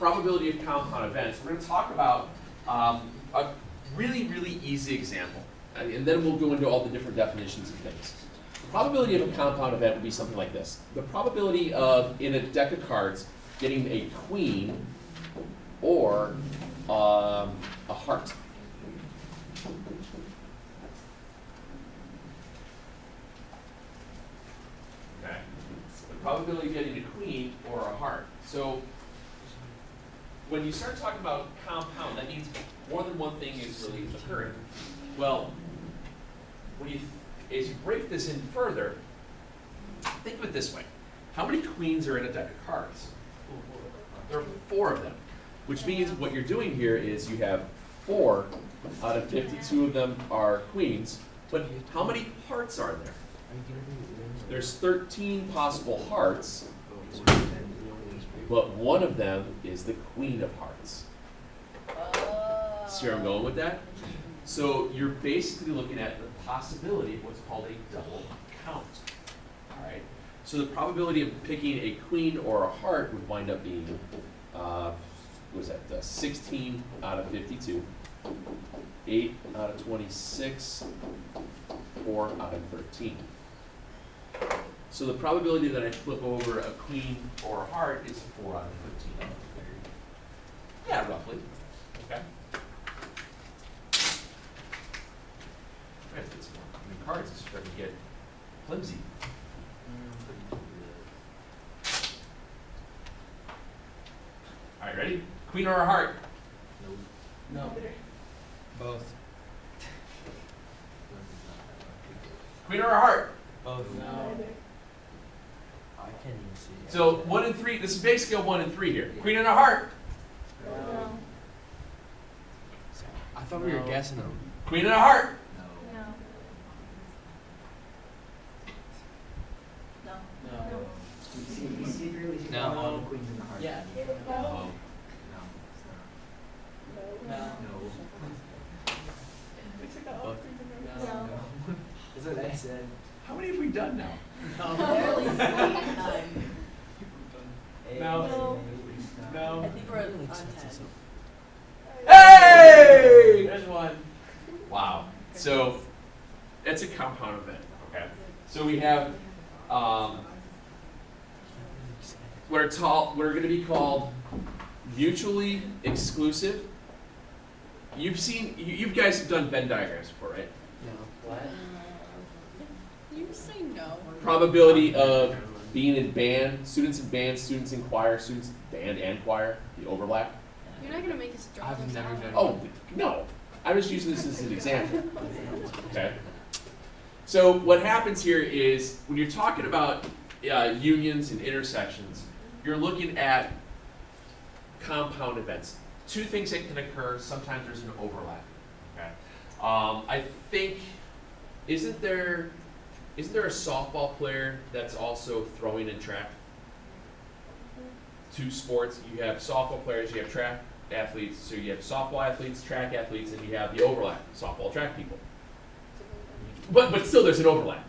probability of compound events, we're going to talk about a really, really easy example. And then we'll go into all the different definitions of things. The probability of a compound event would be something like this. The probability of, in a deck of cards, getting a queen or a heart. Okay. The probability of getting a queen or a heart. So when you start talking about compound, that means more than one thing is really occurring. Well, as you break this in further, think of it this way. How many queens are in a deck of cards? There are 4 of them, which means what you're doing here is you have 4 out of 52 of them are queens, but how many hearts are there? There's 13 possible hearts, but one of them is the queen of hearts. See where I'm going with that? So you're basically looking at the possibility of what's called a double count. All right. So the probability of picking a queen or a heart would wind up being, what was that? 16 out of 52, 8 out of 26, 4 out of 13. So the probability that I flip over a queen or a heart is 4 out of 13. Yeah, roughly. Okay. Let's get some more new cards. It's starting to get flimsy. All right, ready? Queen or a heart? No. Both. Queen or a heart? Both. No. I can't even see. So 1 and 3. This is basically a 1 and 3 here. Queen and a heart? No. I thought we were guessing them. Queen and a heart? No. No. No. We secretly see No. all the queens in the heart. Yeah. No. No. No. That's what I said. How many have we done now? Barely 9. No. I No. think we're on 10. Hey! There's one. Wow. So that's a compound event. Okay. So we have what are going to be called mutually exclusive. You guys have done Venn diagrams before, right? No. What? You say no. Probability of being in band, students in band, students in choir, students in band and choir, the overlap. You're not gonna make us draw I've this never out. done. Oh, no. I'm just using this as an example. Okay. So what happens here is when you're talking about unions and intersections, you're looking at compound events. 2 things that can occur. Sometimes there's an overlap. Okay. I think isn't there a softball player that's also throwing and track? 2 sports. You have softball players. You have track athletes. So you have softball athletes, track athletes, and you have the overlap, softball track people. But still, there's an overlap.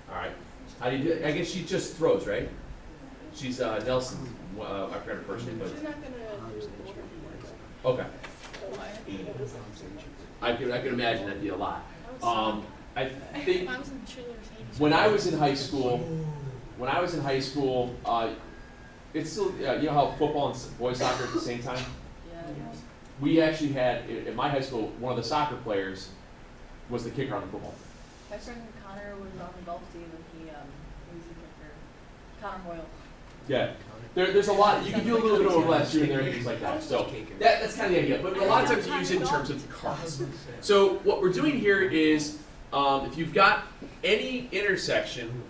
All right. How do you do it? I guess she just throws, right? She's Nelson. I forgot her first name, but She's not gonna okay. I can imagine that'd be a lot. I think when I was in high school, it's still you know how football and boys soccer at the same time. We actually had at my high school one of the soccer players was the kicker on the football team. My friend Connor was on the golf team and he was the kicker. Connor Hoyle. Yeah. There's a lot. You can do a little bit of overlap here and there and things like that. So that's kind of the idea. But a lot of times you use it in terms of cards. So what we're doing here is if you've got any intersection,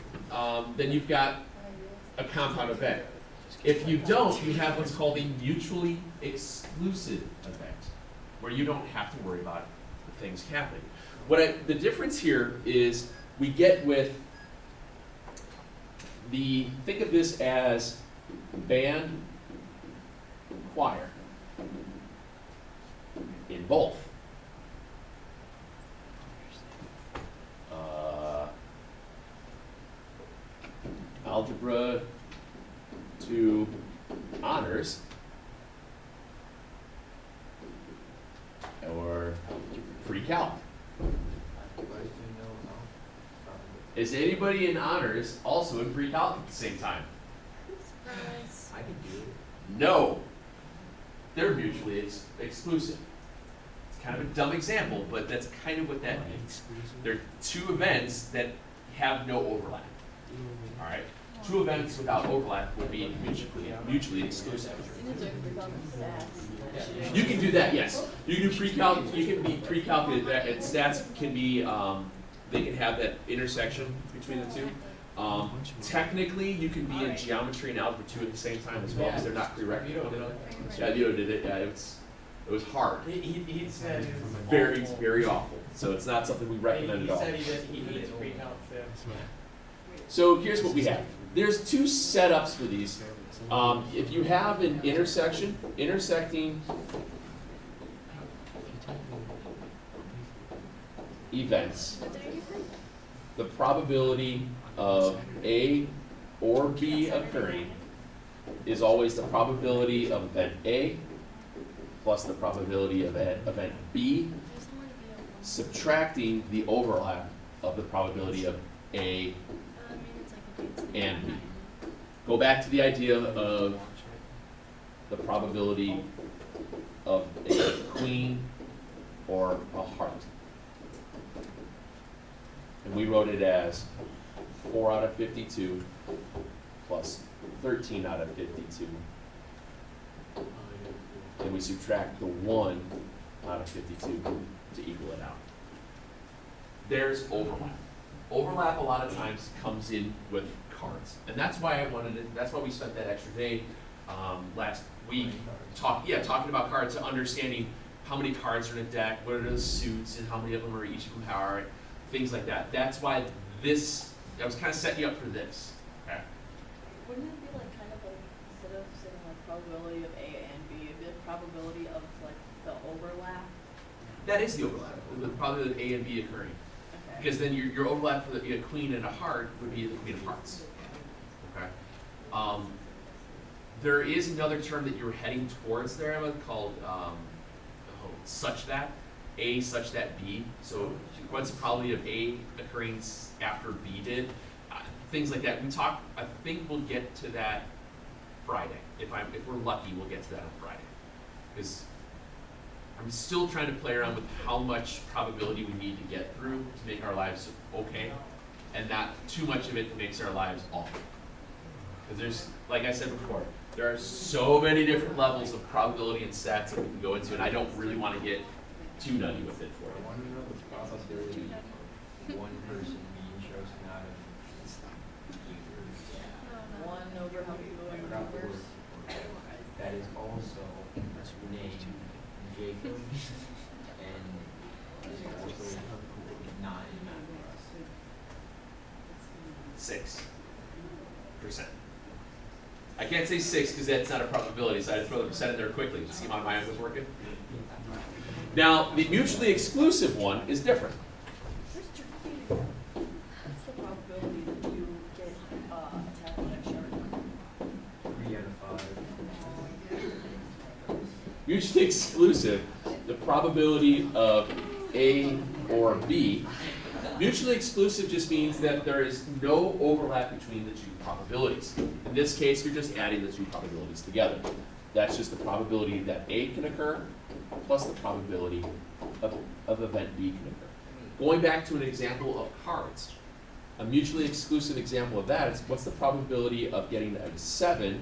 then you've got a compound event. If you don't, you have what's called a mutually exclusive event, where you don't have to worry about the things happening. The difference here is we get with think of this as band, choir, in both. Algebra to honors, pre-calc. Is anybody in honors also in pre-calc at the same time? Surprise. I could do it. No. They're mutually exclusive. It's kind of a dumb example, but that's kind of what that means. There are two events that have no overlap. All right? Two events without overlap will be mutually exclusive. You can do that, yes. You can do pre-calc. You can be pre-calculated. That and stats can be. They can have that intersection between the two. Technically, you can be in geometry and algebra 2 at the same time as well, because they're not prerequisite. Yeah, Vito did it. Yeah, it was hard. He said Very, very awful. So it's not something we recommend at all. he needs pre-calc too. So here's what we have. There's two setups for these. If you have an intersection, intersecting events, the probability of A or B occurring is always the probability of event A plus the probability of event B, subtracting the overlap of the probability of A and B. Go back to the idea of the probability of a queen or a heart. And we wrote it as 4 out of 52 plus 13 out of 52. And we subtract the 1 out of 52 to equal it out. There's overlap. Overlap a lot of times comes in with cards. And that's why that's why we spent that extra day last week talking about cards, to understanding how many cards are in a deck, what are the suits, and how many of them are each of them are, things like that. That's why I was kind of setting you up for this. Okay? Wouldn't it be like kind of like, instead of saying like probability of A and B, it'd be the probability of like the overlap? That is the overlap, the probability of A and B occurring. Okay. Because then your overlap for a queen and a heart would be the queen of hearts. Okay. There is another term that you're heading towards there, Emma, called such that, A such that B. So what's the probability of A occurring after B did? Things like that. I think we'll get to that Friday. If we're lucky, we'll get to that on Friday. Because I'm still trying to play around with how much probability we need to get through to make our lives okay, and not too much of it that makes our lives awful. Because there's, like I said before, there are so many different levels of probability and stats that we can go into, and I don't really want to get too nutty with it for you. I want to know the probability one person being chosen out of either. 1 over how many people in the Forgot the numbers? word. That is also named Jacob and also not in that. 6%. I can't say 6 because that's not a probability, so I had to throw the percent in there quickly to see how my mind was working. Now, the mutually exclusive one is different. What's the probability that you get attacked by a shark? 3 out of 5. Mutually exclusive, the probability of A or B. Mutually exclusive just means that there is no overlap between the two probabilities. In this case, you're just adding the two probabilities together. That's just the probability that A can occur plus the probability of event B can occur. Going back to an example of cards, a mutually exclusive example of that is what's the probability of getting a 7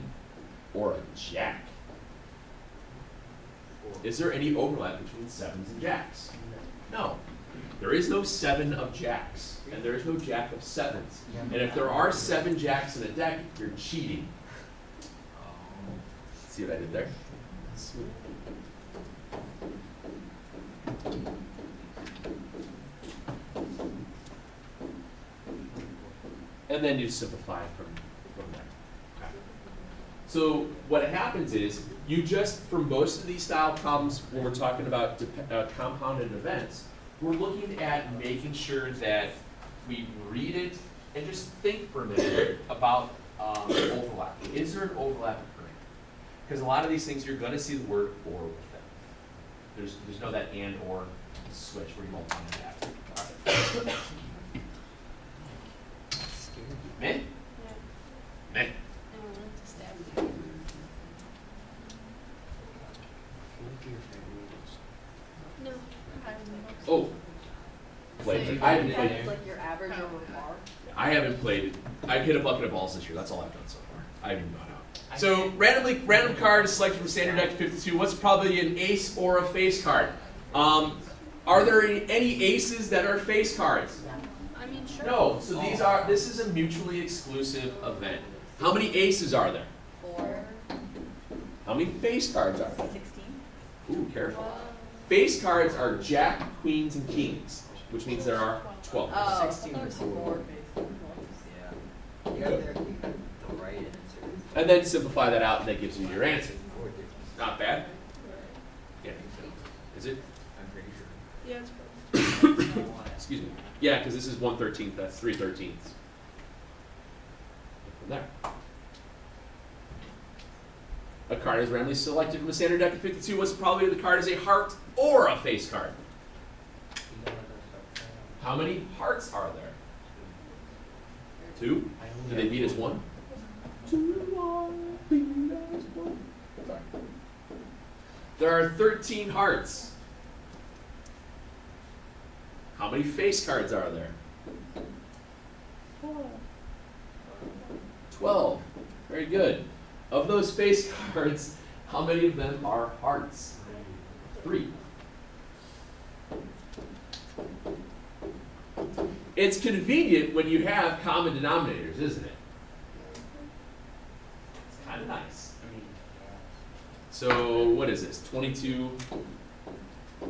or a jack? Is there any overlap between 7s and jacks? No. There is no 7 of jacks, and there is no jack of 7s. And if there are 7 jacks in a deck, you're cheating. See what I did there? Sweet. And then you simplify from there. Okay. So what happens is, you just, for most of these style problems, when we're talking about compounded events, we're looking at making sure that we read it and just think for a minute about overlap. Is there an overlap occurring? Because a lot of these things, you're going to see the word "or" with them. There's no that and or switch where you multiply and add. All right. May? May. No. Oh. Played. I haven't played. It's like your average over par. I haven't played. I've hit a bucket of balls this year. That's all I've done so far. I haven't gone out. So random card is selected from standard deck 52. What's probably an ace or a face card? Are there any aces that are face cards? I mean, sure. No. So this is a mutually exclusive event. How many aces are there? 4. How many face cards are there? 16. Ooh, careful. Face cards are jack, queens, and kings, which means there are 12. Oh, 16 was 4. Yeah. You got the right answer. And then simplify that out, and that gives you your answer. 4. Not bad. Yeah. Is it? I'm pretty sure. Yeah, it's Excuse me. Yeah, because this is 1/13. That's 3/13. From there. A card is randomly selected from a standard deck of 52. What's the probability the card is a heart or a face card? How many hearts are there? 2? Do they beat as 1? 2 are beat as 1. Sorry. There are 13 hearts. How many face cards are there? 12. Very good. Of those face cards, how many of them are hearts? 3. It's convenient when you have common denominators, isn't it? It's kind of nice. So what is this? 22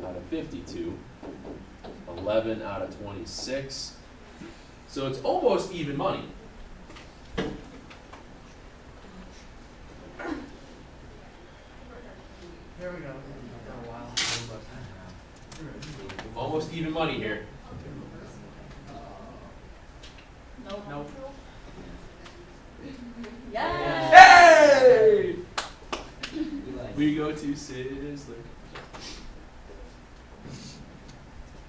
out of 52. 11 out of 26. So it's almost even money. There we go. For a while. Almost even money here. Nope. Nope. Yes! Hey! Eli. We go to Sizzler.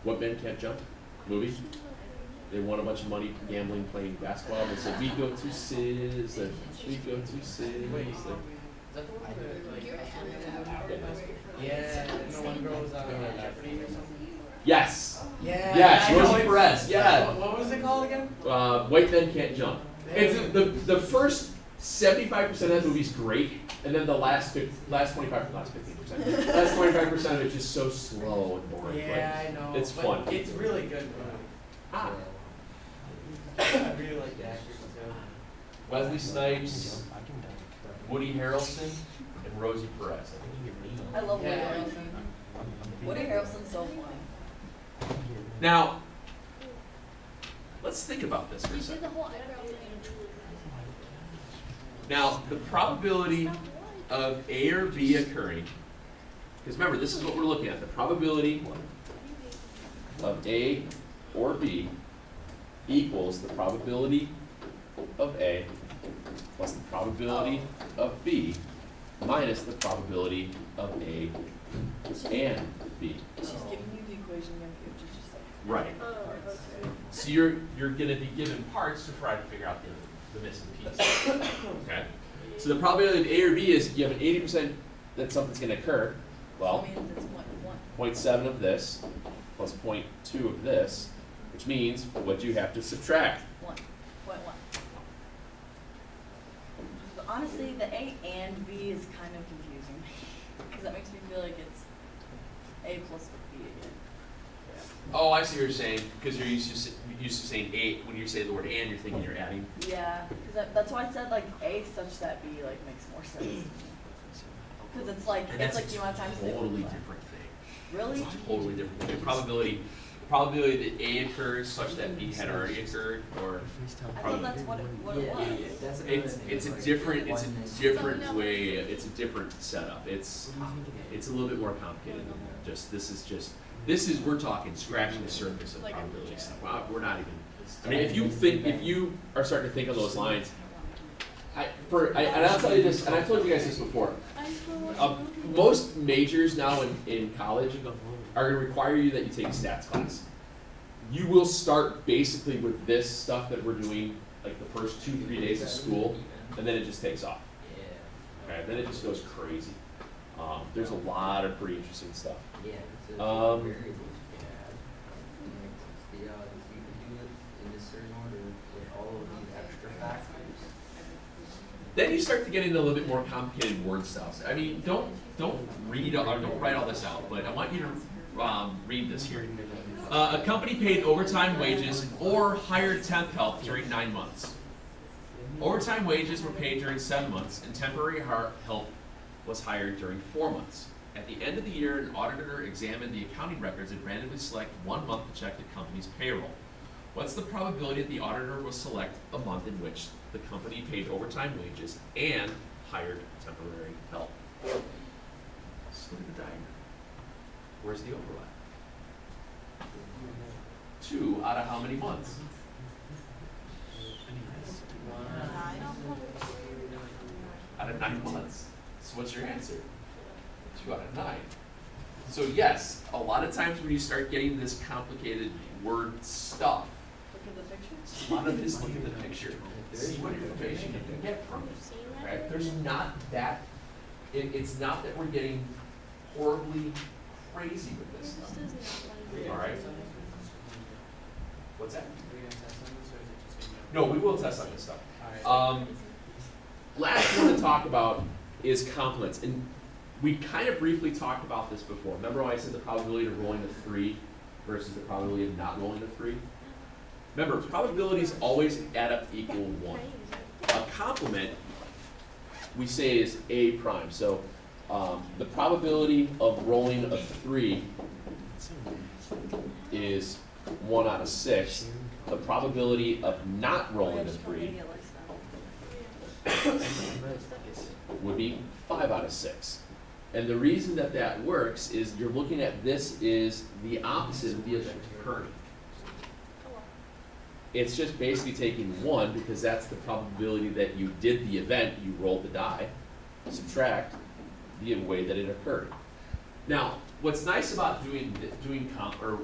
What Men Can't Jump? Movie. They won a bunch of money gambling, playing basketball. They said, we go to Sizzler. We go to Sizzler. Yeah, no one goes Jeopardy or something. Yes. Yeah. Yes, I know Rosie it. Perez. Yeah. What was it called again? White Men Can't Jump. It's the first 75% of that movie's great, and then the last 15%, last 25% of it's just so slow and boring. Yeah, I know. It's but fun. It's really good. Ah. I really like the actors too. Wesley Snipes, Woody Harrelson, and Rosie Perez. I love Woody Yeah. Harrelson. Woody Harrelson's so funny. Now, let's think about this for a You did second. the whole eyebrow thing. Now, the probability of A or B occurring, because remember, this is what we're looking at, the probability of A or B equals the probability of A plus the probability of B minus the probability of A and B. She's giving you the equation you have to just like. Right. Oh, okay. So you're going to be given parts to try to figure out the missing piece. Okay. So the probability of A or B is you have an 80% that something's going to occur. Well, So means it's 1. 0.7 of this plus 0.2 of this, which means what you have to subtract. 1.1. But honestly, the A and B is kind of confusing because that makes me feel like it's A plus B again. Oh, I see what you're saying, because you're used to saying 8. When you say the word and, you're thinking you're adding. Yeah, because that's why I said like A such that B like makes more sense. Because it's like And it's that's like the amount of times a they totally overlap. different thing. Really? It's a totally different thing. The probability that A occurs such that B had already occurred, or I thought that's what it was. That's it's a different way. It's a different setup. It's a little bit more complicated than just this is we're talking scratching the surface of Like, probability yeah. stuff. We're not even. I mean, if you are starting to think of those lines, and I'll tell you this, and I've told you guys this before. Most majors now in college are gonna require you that you take a stats class. You will start basically with this stuff that we're doing, like the first 2-3 days of school, and then it just takes off. Yeah. Okay, then it just goes crazy. There's a lot of pretty interesting stuff. Yeah, it's a Um, variables you can add. It's the, you can do it in this certain order with all of these extra factors. Then you start to get into a little bit more complicated word styles. I mean, don't read or don't write all this out, but I want you to read this here. A company paid overtime wages or hired temp help during 9 months. Overtime wages were paid during 7 months, and temporary help was hired during 4 months. At the end of the year, an auditor examined the accounting records and randomly select 1 month to check the company's payroll. What's the probability that the auditor will select a month in which the company paid overtime wages and hired temporary help? Just look at the diagram. Where's the overlap? 2 out of how many months? Out of 9 months. So what's your answer? 2 out of 9. So yes, a lot of times when you start getting this complicated word stuff, Look at the pictures. a lot of it is look at the picture. See what information you can get from it. Right? There's not that, it's not that we're getting horribly crazy with this stuff. All right? What's that? No, we will test on this stuff. Last one to talk about is complements. And we kind of briefly talked about this before. Remember when I said the probability of rolling a 3 versus the probability of not rolling a 3? Remember, probabilities always add up to equal 1. A complement, we say, is A prime. So the probability of rolling a 3 is 1 out of 6. The probability of not rolling a 3 would be 5 out of 6. And the reason that that works is you're looking at this is the opposite of the event occurring. It's just basically taking 1 because that's the probability that you did the event, you rolled the die, subtract the way that it occurred. Now, what's nice about doing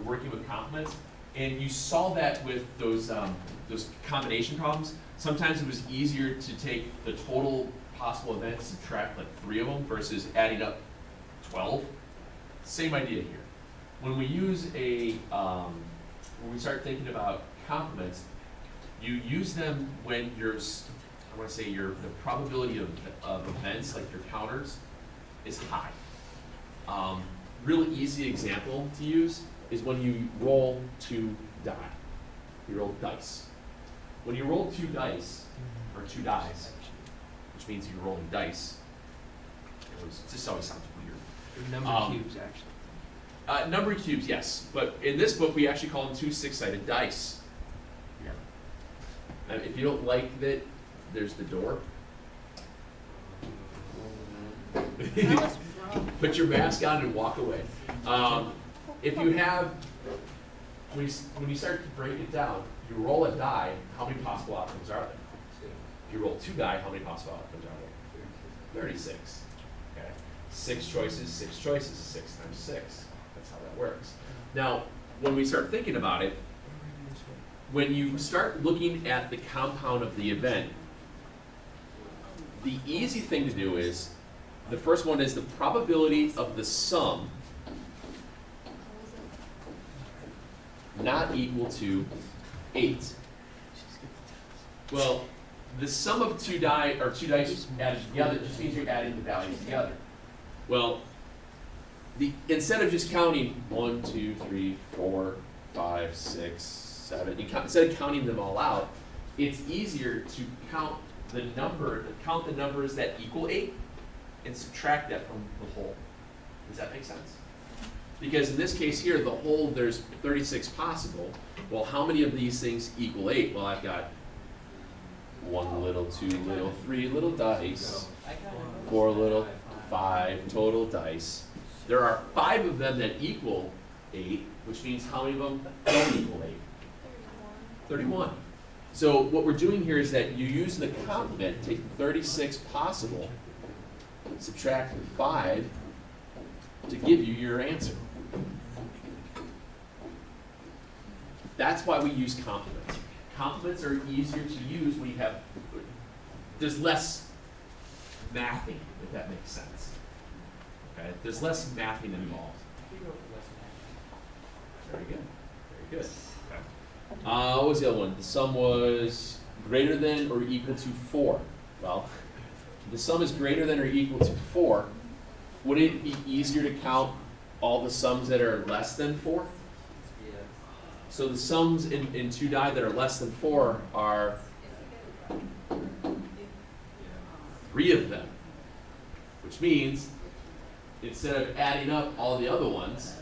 working with complements, and you saw that with those combination problems. Sometimes it was easier to take the total possible events, subtract like 3 of them versus adding up 12. Same idea here. When we use when we start thinking about complements, you use them when the probability of events, like your counters, is high. Really easy example to use is when you roll 2 die. You roll dice. When you roll 2 dice, or 2 dice, which means you're rolling dice, just always sounds weird. Number cubes, actually. Number cubes, yes. But in this book, we actually call them 2 6-sided dice. Yeah. If you don't like that, there's the door. Put your mask on and walk away. If you have, when you start to break it down, you roll a die, how many possible outcomes are there? If you roll 2 die, how many possible outcomes are there? 36. Okay. 6 choices, 6 choices, 6 times 6. That's how that works. Now, when we start thinking about it, when you start looking at the compound of the event, the easy thing to do is, the first one is the probability of the sum not equal to 8. Well, the sum of 2 dice added together just means you're adding the values together. Well, instead of just counting 1, 2, 3, 4, 5, 6, 7, instead of counting them all out, it's easier to count the numbers that equal 8 and subtract that from the whole. Does that make sense? Because in this case here, the whole, there's 36 possible. Well, how many of these things equal 8? Well, I've got 1 little, 2 little, 3 little dice, 4 little, 5 total dice. There are 5 of them that equal 8, which means how many of them don't equal 8? 31. So what we're doing here is that you use the complement, taking 36 possible, subtract 5 to give you your answer. That's why we use complements. Complements are easier to use when you have, there's less mathing, if that makes sense. Okay, there's less mathing involved. Very good, very good. Okay. What was the other one? The sum was greater than or equal to 4. Well, the sum is greater than or equal to 4. Would it be easier to count all the sums that are less than 4? Yeah. So the sums in 2 die that are less than 4 are 3 of them, which means instead of adding up all the other ones,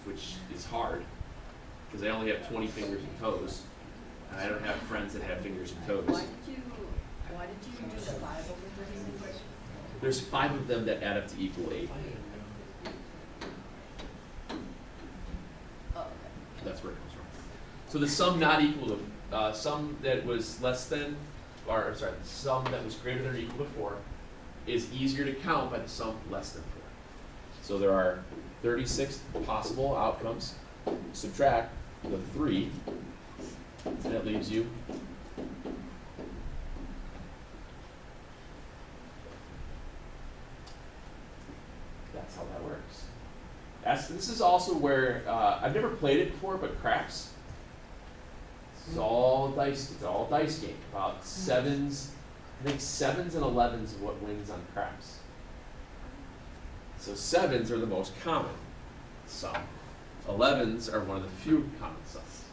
which is hard, because I only have 20 fingers and toes, and I don't have friends that have fingers and toes. Why did you do the 5 over 36? There's 5 of them that add up to equal 8. Oh, okay. That's where it comes from. So the sum not equal to, sum that was less than, or sorry, the sum that was greater than or equal to 4 is easier to count by the sum less than 4. So there are 36 possible outcomes. Subtract the 3, and that leaves you that's how that works. This is also where I've never played it before, but craps. This is all dice. It's all dice game. About 7s. I think 7s and 11s is what wins on craps. So 7s are the most common sum. 11s are one of the few common sums.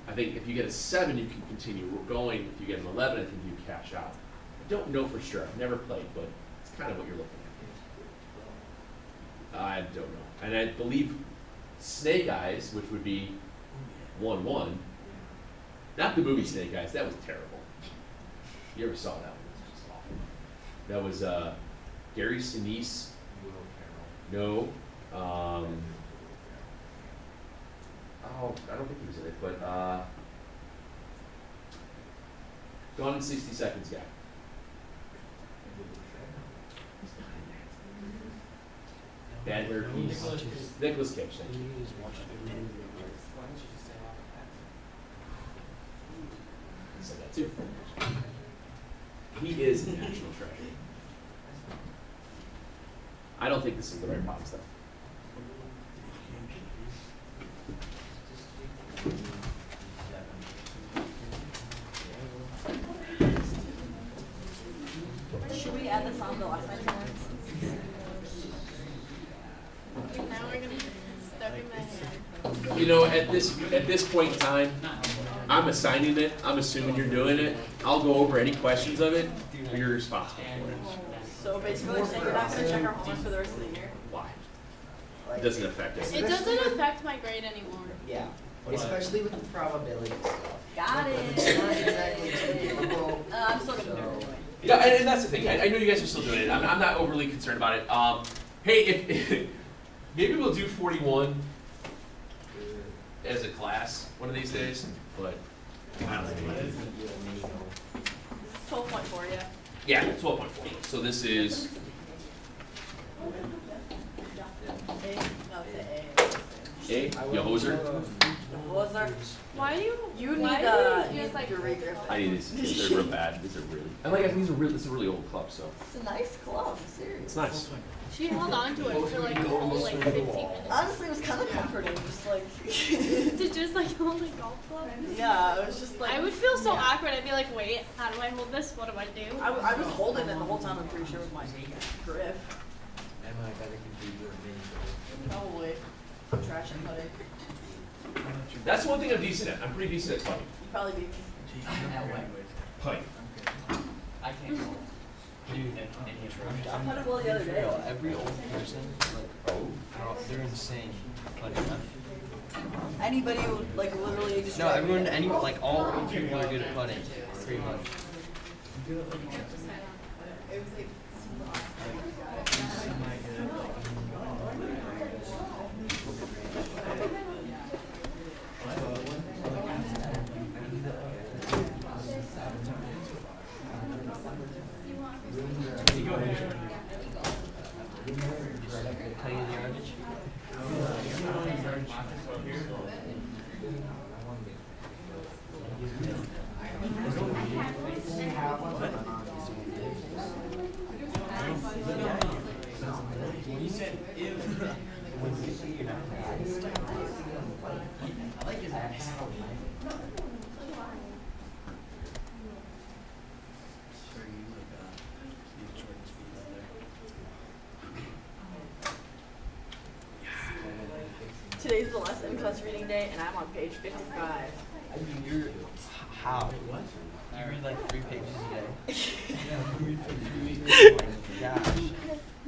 I think if you get a 7, you can continue going. If you get an 11, I think you cash out. I don't know for sure. I've never played, but it's kind of what you're looking at. I don't know. And I believe Snake Eyes, which would be 1-1, not the movie Snake Eyes, that was terrible. You ever saw that one? It was just awful. That was Gary Sinise. No. Oh, I don't think he was in it, but Gone in 60 Seconds guy. Bad Hair Piece. Nicolas Cage. Thank you. I said that too. He is a national treasure. I don't think this is the right box though. Should we add this on the last night's words? Now we're gonna stuck in my head. You know, at this point in time, I'm assigning it. I'm assuming you're doing it. I'll go over any questions of it, but you're responsible for it. So basically, you're saying you're not gonna check our homework for the rest of the year? Why? It doesn't affect us. It doesn't affect my grade anymore. Yeah, especially with the probability stuff. Got it. It's not exactly too difficult. I'm still gonna do So, it. Yeah, and that's the thing. I know you guys are still doing it. I'm not overly concerned about it. Hey, if maybe we'll do 41 as a class one of these days, but I don't know. This is 12.4, yeah. Yeah, 12.4. So this is A? No, it's A. You hoser. What was there? Why do you? You why need, do you just like your regrip. I need these. They're real bad. These are really. And like I think this is a really old club, so It's a nice club, seriously. it's nice. She held on to it for like the whole like 15 minutes. Honestly, it was kind of comforting, just like. To just like hold a golf club. Yeah, it was just like. I would feel so awkward. I'd be like, wait, how do I hold this? What do I do? I was holding it the whole time, I'm pretty sure, with my grip. Emma, I gotta compete your mini. Probably. Trash and putting. That's one thing I'm decent at. I'm pretty decent at putting. You'd probably be. Putting. I can't go. I putted well the other day. Every old person, like, they're insane. Like, Anybody who, like, literally just. no, everyone, like, all old people are good at putting, pretty much. Tell you the yardage? You said if. I like his ass. Today's the last in-class reading day, and I'm on page 55. I mean, you're how? What? You read like 3 pages a day. Oh my gosh.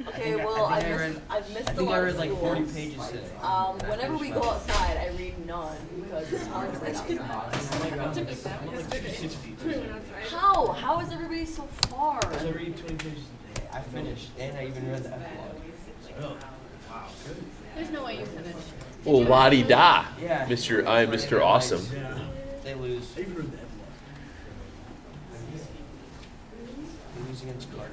Okay, I well, think I I've read- missed, I've missed I a think I lot read of like schools. 40 pages today. Whenever we go outside, I read none because it's hard to read outside. How? How is everybody so far? I read 20 pages a day. I finished, and I even read the epilogue. There's no way you finished. Well, la-di-da, Yeah. Mr. Awesome. They lose. They lose against Carter.